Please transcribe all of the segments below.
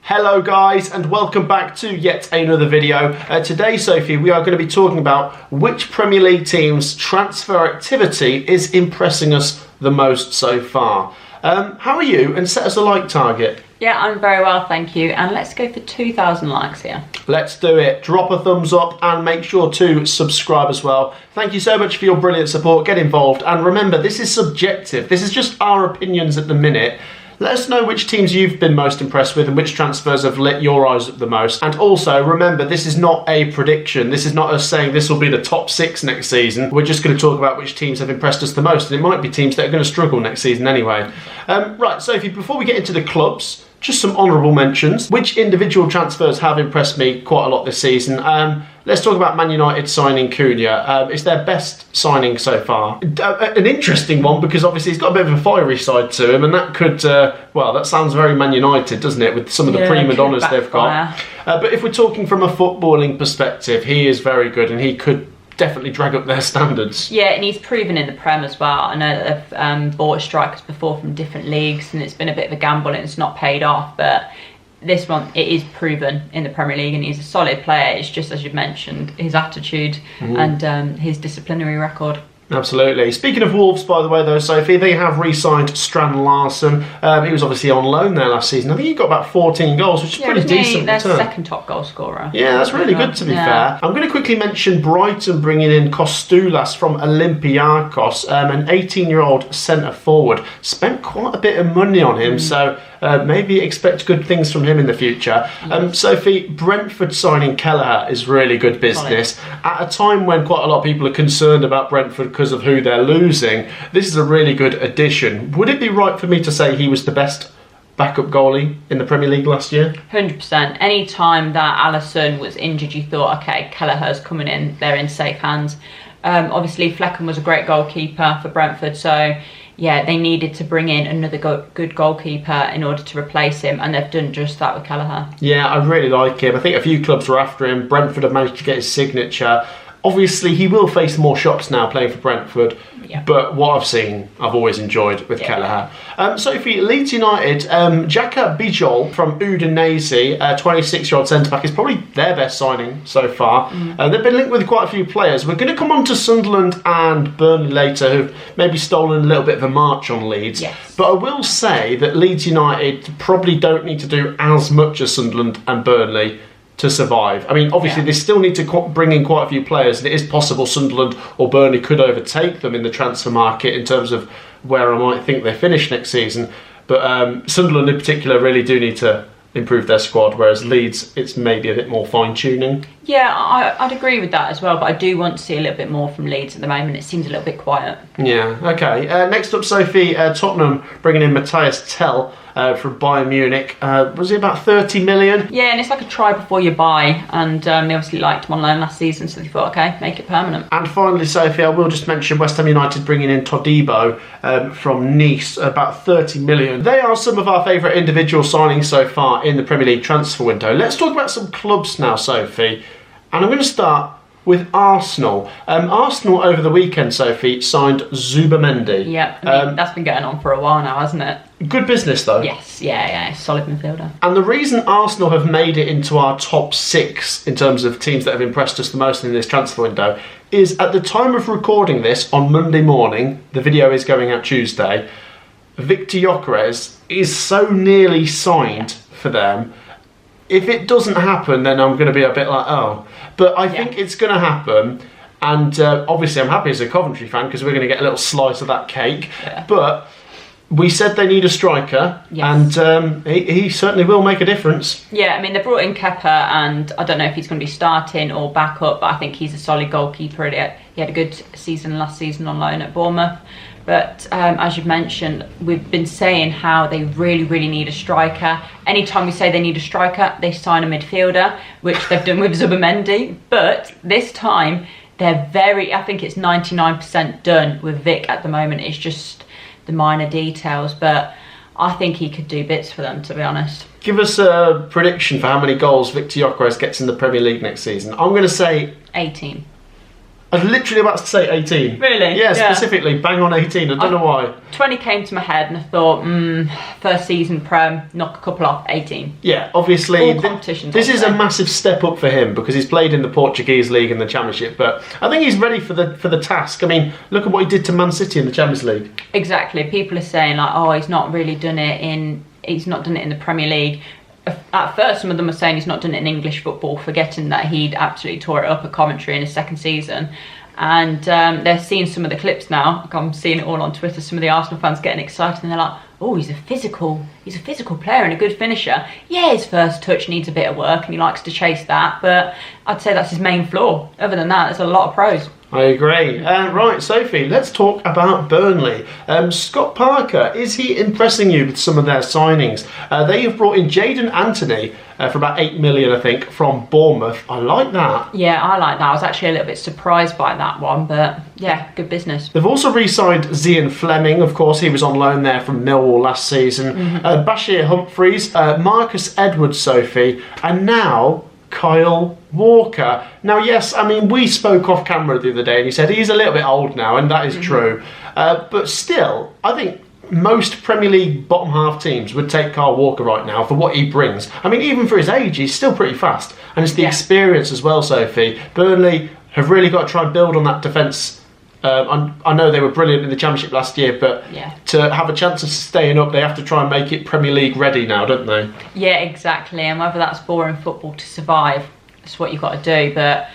Hello guys, and welcome back to yet another video. Today, Sophie, we are going to be talking about which Premier League team's transfer activity is impressing us the most so far. How are you? And set us a like target. Yeah, I'm very well, thank you. And let's go for 2,000 likes here. Let's do it. Drop a thumbs up and make sure to subscribe as well. Thank you so much for your brilliant support. Get involved. And remember, this is subjective. This is just our opinions at the minute. Let us know which teams you've been most impressed with and which transfers have lit your eyes up the most. And also, remember, this is not a prediction. This is not us saying this will be the top 6 next season. We're just going to talk about which teams have impressed us the most. And it might be teams that are going to struggle next season anyway. Right, Sophie, before we get into the clubs, just some honourable mentions. Which individual transfers have impressed me quite a lot this season? Let's talk about Man United signing Cunha. It's their best signing so far. An interesting one because obviously he's got a bit of a fiery side to him, and that could, well, that sounds very Man United, doesn't it, with some of the prima donnas they've got. But if we're talking from a footballing perspective, he is very good and he could definitely drag up their standards. Yeah, and he's proven in the Prem as well. I know that they've bought strikers before from different leagues and it's been a bit of a gamble and it's not paid off, but this one, it is proven in the Premier League and he's a solid player. It's just, as you've mentioned, his attitude and his disciplinary record. Absolutely. Speaking of Wolves, by the way, though, Sophie, they have re-signed Strand Larsen. He was obviously on loan there last season. I think he got about 14 goals, which is pretty decent. Their second top goal scorer. Yeah, that's really good, to be fair. I'm going to quickly mention Brighton bringing in Kostoulas from Olympiacos, an 18-year-old centre-forward. Spent quite a bit of money on him, so maybe expect good things from him in the future. Sophie, Brentford signing Kelleher is really good business. At a time when quite a lot of people are concerned about Brentford because of who they're losing, this is a really good addition. Would it be right for me to say he was the best backup goalie in the Premier League last year? 100%. Any time that Alisson was injured, you thought, okay, Kelleher's coming in, they're in safe hands. Obviously, Flecken was a great goalkeeper for Brentford, so yeah, they needed to bring in another good goalkeeper in order to replace him, and they've done just that with Kelleher. Yeah, I really like him. I think a few clubs were after him. Brentford have managed to get his signature. Obviously, he will face more shots now playing for Brentford, but what I've seen, I've always enjoyed with Kelleher. Sophie, Leeds United, Jaka Bijol from Udinese, 26-year-old centre-back, is probably their best signing so far. They've been linked with quite a few players. We're going to come on to Sunderland and Burnley later, who've maybe stolen a little bit of a march on Leeds. But I will say that Leeds United probably don't need to do as much as Sunderland and Burnley to survive. I mean, obviously they still need to bring in quite a few players, and it is possible Sunderland or Burnley could overtake them in the transfer market in terms of where I might think they finish next season. But Sunderland in particular really do need to improve their squad, whereas Leeds, it's maybe a bit more fine-tuning. Yeah, I'd agree with that as well, but I do want to see a little bit more from Leeds at the moment. It seems a little bit quiet. Yeah, okay. Next up, Sophie, Tottenham bringing in Matthias Tell from Bayern Munich. Was it about 30 million? Yeah, and it's like a try before you buy, and they obviously liked him on loan last season, so they thought, okay, make it permanent. And finally, Sophie, I will just mention West Ham United bringing in Todibo from Nice, about 30 million. They are some of our favourite individual signings so far in the Premier League transfer window. Let's talk about some clubs now, Sophie. And I'm going to start with Arsenal. Arsenal over the weekend, Sophie, signed Zubamendi. Yeah, I mean, that's been going on for a while now, hasn't it? Good business, though. Yes, yeah, solid midfielder. And the reason Arsenal have made it into our top 6 in terms of teams that have impressed us the most in this transfer window is at the time of recording this on Monday morning, the video is going out Tuesday, Victor Gyökeres is so nearly signed for them. If it doesn't happen, then I'm going to be a bit like, oh. But I think it's going to happen. And obviously I'm happy as a Coventry fan because we're going to get a little slice of that cake. But we said they need a striker, and he certainly will make a difference. Yeah, I mean, they brought in Kepa, and I don't know if he's going to be starting or backup, but I think he's a solid goalkeeper. He had a good season last season on loan at Bournemouth. But as you've mentioned, we've been saying how they really need a striker. Anytime we say they need a striker, they sign a midfielder, which they've done with Zubamendi. But this time, I think it's 99% done with Vic at the moment. It's just the minor details, but I think he could do bits for them, to be honest. Give us a prediction for how many goals Victor Gyökeres gets in the Premier League next season. I'm going to say 18. I was literally about to say 18. Really? Yeah, specifically, bang on 18. I don't know why. 20 came to my head and I thought, first season Prem, knock a couple off, 18. Yeah, obviously, this is a massive step up for him because he's played in the Portuguese League and the Championship, but I think he's ready for the task. I mean, look at what he did to Man City in the Champions League. Exactly. People are saying, like, oh, he's not done it in the Premier League. At first, some of them were saying he's not done it in English football, forgetting that he'd absolutely tore it up at Coventry in his second season. And they're seeing some of the clips now. I'm seeing it all on Twitter. Some of the Arsenal fans getting excited, and they're like, "Oh, he's a physical player and a good finisher. Yeah, his first touch needs a bit of work, and he likes to chase that. But I'd say that's his main flaw. Other than that, there's a lot of pros." I agree. Right, Sophie, let's talk about Burnley. Scott Parker, is he impressing you with some of their signings? They have brought in Jadon Anthony for about 8 million, I think, from Bournemouth. I like that. Yeah, I like that. I was actually a little bit surprised by that one, but yeah, good business. They've also re-signed Zian Fleming, of course. He was on loan there from Millwall last season. Bashir Humphreys, Marcus Edwards, Sophie, and now Kyle Walker. Now, yes, I mean, we spoke off camera the other day and he said he's a little bit old now, and that is true. But still, I think most Premier League bottom half teams would take Kyle Walker right now for what he brings. I mean, even for his age, he's still pretty fast. And it's the experience as well, Sophie. Burnley have really got to try and build on that defence. I know they were brilliant in the Championship last year, but to have a chance of staying up, they have to try and make it Premier League ready now, don't they? Yeah, exactly. And whether that's boring football to survive, that's what you've got to do. But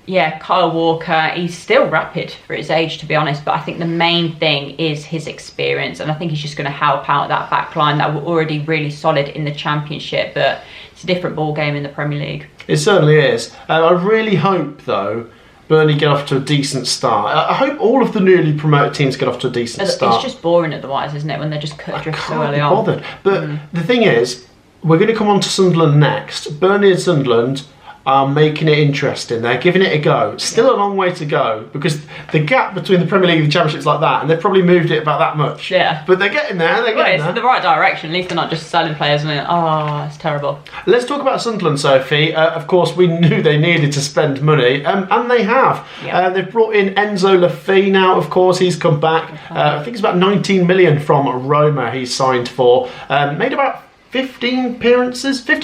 yeah, Kyle Walker, he's still rapid for his age, to be honest. But I think the main thing is his experience. And I think he's just going to help out that back line that were already really solid in the Championship. But it's a different ball game in the Premier League. It certainly is. I really hope, though, Burnley get off to a decent start. I hope all of the newly promoted teams get off to a decent start. It's just boring otherwise, isn't it, when they're just cut adrift so early on. I can't be bothered. But the thing is, we're going to come on to Sunderland next. Burnley and Sunderland are making it interesting. They're giving it a go. Still a long way to go because the gap between the Premier League and the Championship is like that, and they've probably moved it about that much. Yeah. But they're getting there. It's in the right direction. At least they're not just selling players and it's terrible. Let's talk about Sunderland, Sophie. Of course, we knew they needed to spend money, and they have. Yeah. They've brought in Enzo Lafay now. Of course, he's come back. I think it's about 19 million from Roma. He's signed for. Made about 15 appearances, I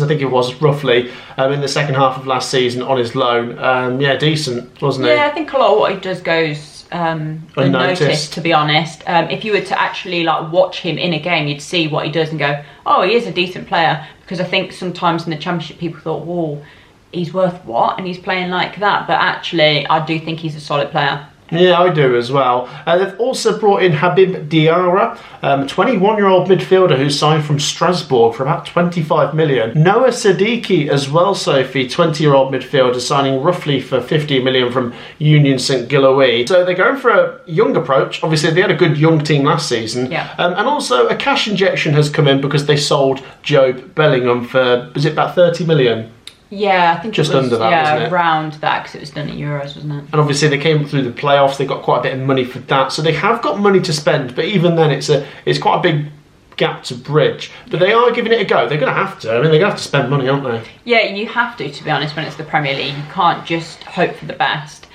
think it was, roughly, in the second half of last season on his loan. Decent, wasn't he? Yeah, I think a lot of what he does goes unnoticed, to be honest. If you were to actually watch him in a game, you'd see what he does and go, oh, he is a decent player. Because I think sometimes in the Championship, people thought, whoa, he's worth what? And he's playing like that. But actually, I do think he's a solid player. Yeah, I do as well. They've also brought in Habib Diarra, 21-year-old midfielder who signed from Strasbourg for about 25 million. Noah Siddiqui as well, Sophie, 20-year-old midfielder signing roughly for 15 million from Union St Gilloise. So they're going for a young approach. Obviously, they had a good young team last season. Yeah. And also a cash injection has come in because they sold Jobe Bellingham for, was it about 30 million? Yeah, I think just it was, under that, wasn't it? Around that, because it was done in euros, wasn't it? And obviously they came through the playoffs. They got quite a bit of money for that, so they have got money to spend. But even then, it's quite a big gap to bridge. But they are giving it a go. They're going to have to. I mean, they're going to have to spend money, aren't they? Yeah, you have to be honest. When it's the Premier League, you can't just hope for the best.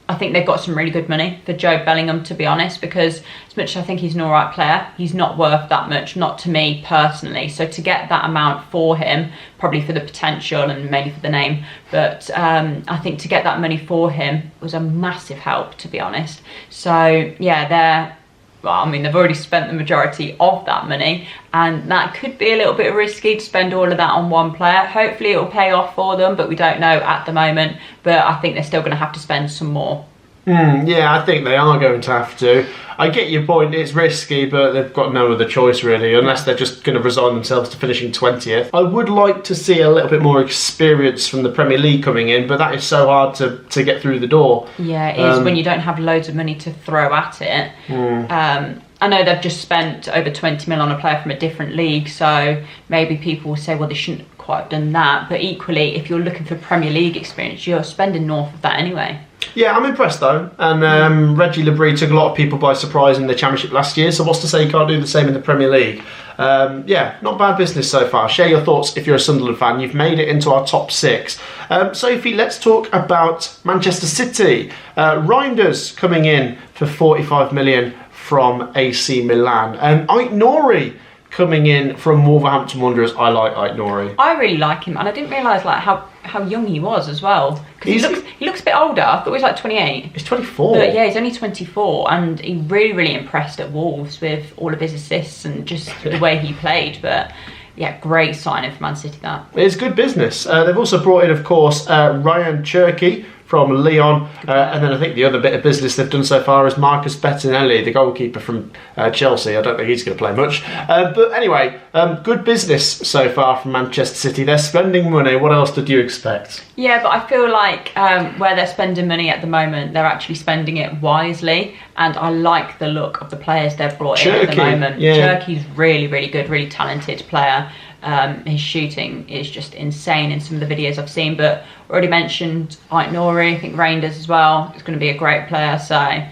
I think they've got some really good money for Jobe Bellingham, to be honest, because as much as I think he's an alright player, he's not worth that much, not to me personally. So to get that amount for him, probably for the potential and mainly for the name, but I think to get that money for him was a massive help, to be honest. So yeah, they've already spent the majority of that money, and that could be a little bit risky to spend all of that on one player. Hopefully it'll pay off for them, but we don't know at the moment. But I think they're still going to have to spend some more. Yeah, I think they are going to have to. I get your point, it's risky, but they've got no other choice really, unless they're just going to resign themselves to finishing 20th. I would like to see a little bit more experience from the Premier League coming in, but that is so hard to get through the door. Yeah, it is when you don't have loads of money to throw at it. I know they've just spent over 20 mil on a player from a different league, so maybe people will say, well, they shouldn't quite have done that. But equally, if you're looking for Premier League experience, you're spending north of that anyway. Yeah, I'm impressed though. And Reggie Labrie took a lot of people by surprise in the Championship last year, so what's to say he can't do the same in the Premier League? Yeah, not bad business so far. Share your thoughts if you're a Sunderland fan. You've made it into our top 6. Sophie, let's talk about Manchester City. Reinders coming in for 45 million from AC Milan. Ait Nouri coming in from Wolverhampton Wanderers. I like Ait Nouri. I really like him, and I didn't realise like how young he was as well. Because he looks a bit older. I thought he was like 28. He's 24. But yeah, he's only 24, and he really impressed at Wolves with all of his assists and just the way he played. But yeah, great signing for Man City, that. It's good business. They've also brought in, of course, Ryan Cherki from Lyon, and then I think the other bit of business they've done so far is Marcus Bettinelli, the goalkeeper from Chelsea. I don't think he's going to play much. But anyway, good business so far from Manchester City. They're spending money. What else did you expect? Yeah, but I feel like where they're spending money at the moment, they're actually spending it wisely, and I like the look of the players they've brought in at the moment. Yeah. Cherki's really good, really talented player. His shooting is just insane in some of the videos I've seen, but already mentioned Ait Nouri, I think Reinders as well. It's going to be a great player, so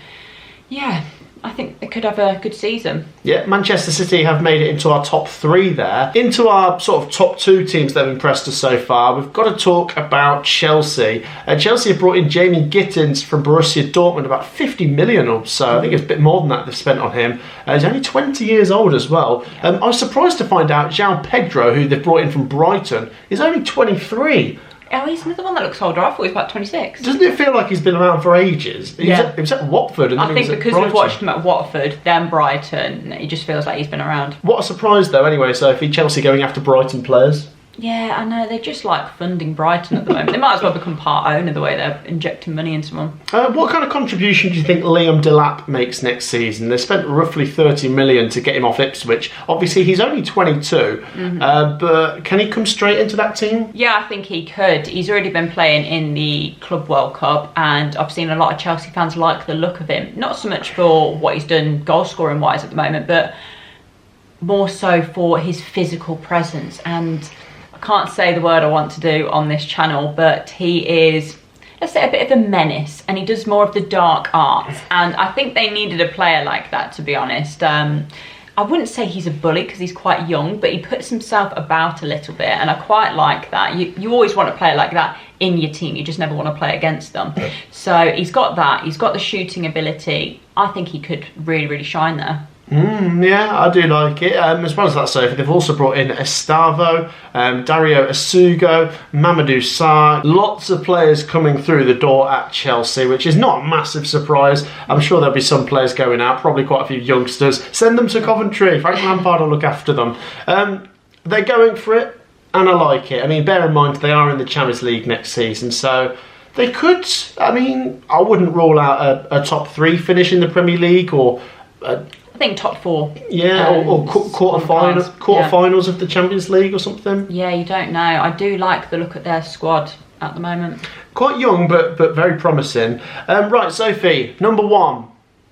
yeah, I think they could have a good season. Yeah, Manchester City have made it into our top 3 there. Into our sort of top 2 teams that have impressed us so far, we've got to talk about Chelsea. Chelsea have brought in Jamie Gittins from Borussia Dortmund, about 50 million or so. I think it's a bit more than that they've spent on him. He's only 20 years old as well. I was surprised to find out João Pedro, who they've brought in from Brighton, is only 23. Oh, he's another one that looks older. I thought he was about 26. Doesn't it feel like he's been around for ages? He was at Watford. And I think because we've watched him at Watford, then Brighton, it just feels like he's been around. What a surprise, though, anyway, Sophie. Chelsea going after Brighton players. Yeah, I know. They're just like funding Brighton at the moment. They might as well become part owner the way they're injecting money into them. What kind of contribution do you think Liam Delap makes next season? They spent roughly 30 million to get him off Ipswich. Obviously, he's only 22, but can he come straight into that team? Yeah, I think he could. He's already been playing in the Club World Cup, and I've seen a lot of Chelsea fans like the look of him. Not so much for what he's done goal-scoring wise at the moment, but more so for his physical presence. And I can't say the word I want to do on this channel, but he is, let's say, a bit of a menace, and he does more of the dark arts, and I think they needed a player like that, to be honest. I wouldn't say he's a bully because he's quite young, but he puts himself about a little bit, and I quite like that. You always want a player like that in your team. You just never want to play against them. So he's got that. He's got the shooting ability. I think he could really shine there. Yeah, I do like it. As well as that, Sophie, they've also brought in Estavo, Dario Asugo, Mamadou Sarr. Lots of players coming through the door at Chelsea, which is not a massive surprise. I'm sure there'll be some players going out, probably quite a few youngsters. Send them to Coventry. Frank Lampard will look after them. They're going for it, and I like it. I mean, bear in mind, they are in the Champions League next season, so they could, I mean, I wouldn't rule out a top 3 finish in the Premier League, or I think top 4. Yeah, or quarterfinals of the Champions League or something. Yeah, you don't know. I do like the look at their squad at the moment. Quite young, but very promising. Right, Sophie, number 1,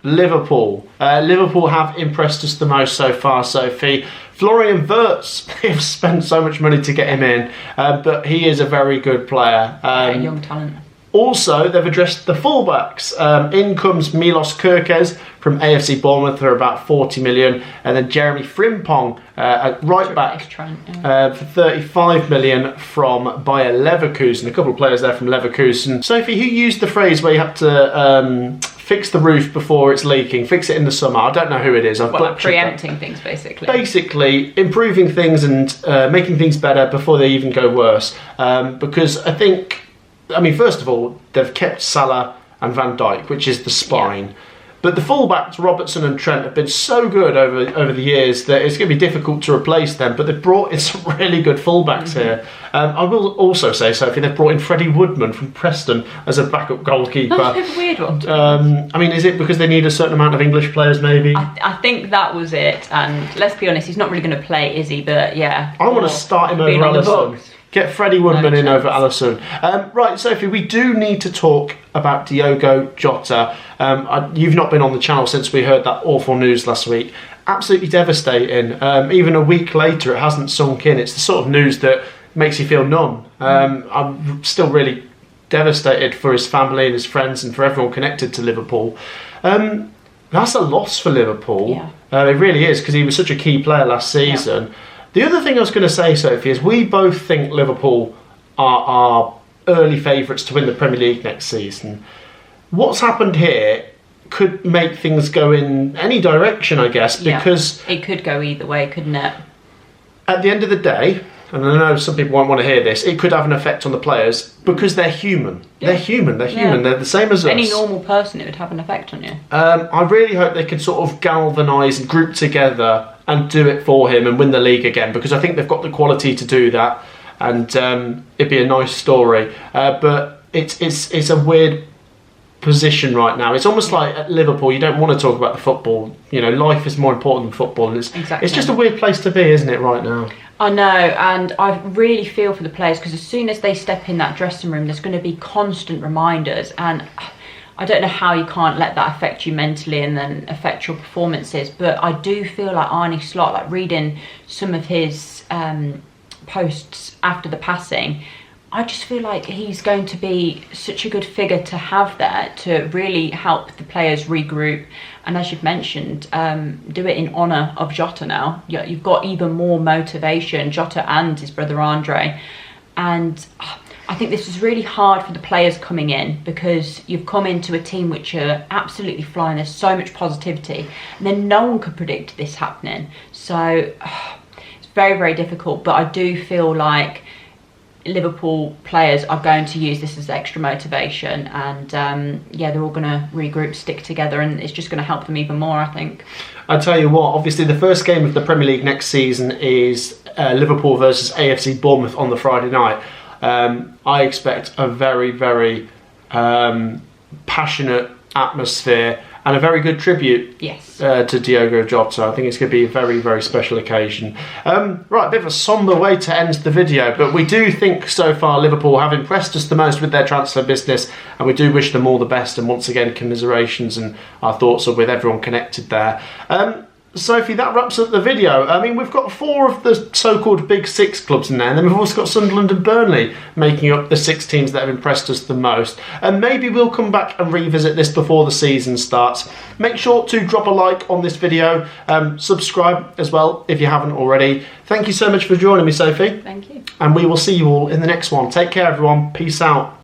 Liverpool. Liverpool have impressed us the most so far, Sophie. Florian Wirtz, they've spent so much money to get him in, but he is a very good player. Young talent. Also, they've addressed the fullbacks. In comes Milos Kerkez from AFC Bournemouth for about 40 million, and then Jeremy Frimpong at right back for 35 million from Bayer Leverkusen. A couple of players there from Leverkusen. Sophie, who used the phrase where you have to fix the roof before it's leaking, fix it in the summer? I don't know who it is. Like preempting things, basically. Basically, improving things and making things better before they even go worse. Because I mean, first of all, they've kept Salah and Van Dijk, which is the spine. Yeah. But the fullbacks, Robertson and Trent, have been so good over the years that it's going to be difficult to replace them. But they've brought in some really good fullbacks here. I will also say, Sophie, they've brought in Freddie Woodman from Preston as a backup goalkeeper. That's a weird one. I mean, is it because they need a certain amount of English players, maybe? I think that was it. And let's be honest, he's not really going to play, is he? But yeah. I want to start him over Alisson. Get Freddie Woodman in over Alisson. Right, Sophie, we do need to talk about Diogo Jota. You've not been on the channel since we heard that awful news last week. Absolutely devastating. Even a week later, it hasn't sunk in. It's the sort of news that makes you feel numb. I'm still really devastated for his family and his friends and for everyone connected to Liverpool. That's a loss for Liverpool. Yeah. It really is, because he was such a key player last season. Yeah. The other thing I was going to say, Sophie, is we both think Liverpool are early favourites to win the Premier League next season. What's happened here could make things go in any direction, I guess, because... It could go either way, couldn't it? At the end of the day, and I know some people won't want to hear this, it could have an effect on the players because they're human. Yeah. They're human. They're the same as us. Any normal person, it would have an effect on you. I really hope they can sort of galvanise and group together and do it for him and win the league again, because I think they've got the quality to do that, and it'd be a nice story. But it's a weird position right now. It's almost like at Liverpool, you don't want to talk about the football. You know, life is more important than football, and it's just a weird place to be, isn't it, right now? I know, and I really feel for the players, because as soon as they step in that dressing room, there's going to be constant reminders, and I don't know how you can't let that affect you mentally and then affect your performances. But I do feel like Arne Slot, like reading some of his posts after the passing, I just feel like he's going to be such a good figure to have there to really help the players regroup. And as you've mentioned, do it in honour of Jota now. You've got even more motivation, Jota and his brother Andre. And I think this is really hard for the players coming in, because you've come into a team which are absolutely flying. There's so much positivity. And then no one could predict this happening. So it's very, very difficult. But I do feel like Liverpool players are going to use this as extra motivation, and they're all going to regroup, stick together, and it's just going to help them even more, I think. I tell you what, obviously the first game of the Premier League next season is Liverpool versus AFC Bournemouth on the Friday night. I expect a very, very passionate atmosphere and a very good tribute to Diogo Jota. I think it's going to be a very, very special occasion. Right, a bit of a sombre way to end the video, but we do think so far Liverpool have impressed us the most with their transfer business, and we do wish them all the best, and once again commiserations, and our thoughts are with everyone connected there. Sophie, that wraps up the video. I mean, we've got 4 of the so-called big 6 clubs in there, and then we've also got Sunderland and Burnley making up the 6 teams that have impressed us the most. And maybe we'll come back and revisit this before the season starts. Make sure to drop a like on this video, subscribe as well if you haven't already. Thank you so much for joining me, Sophie. Thank you. And we will see you all in the next one. Take care, everyone. Peace out.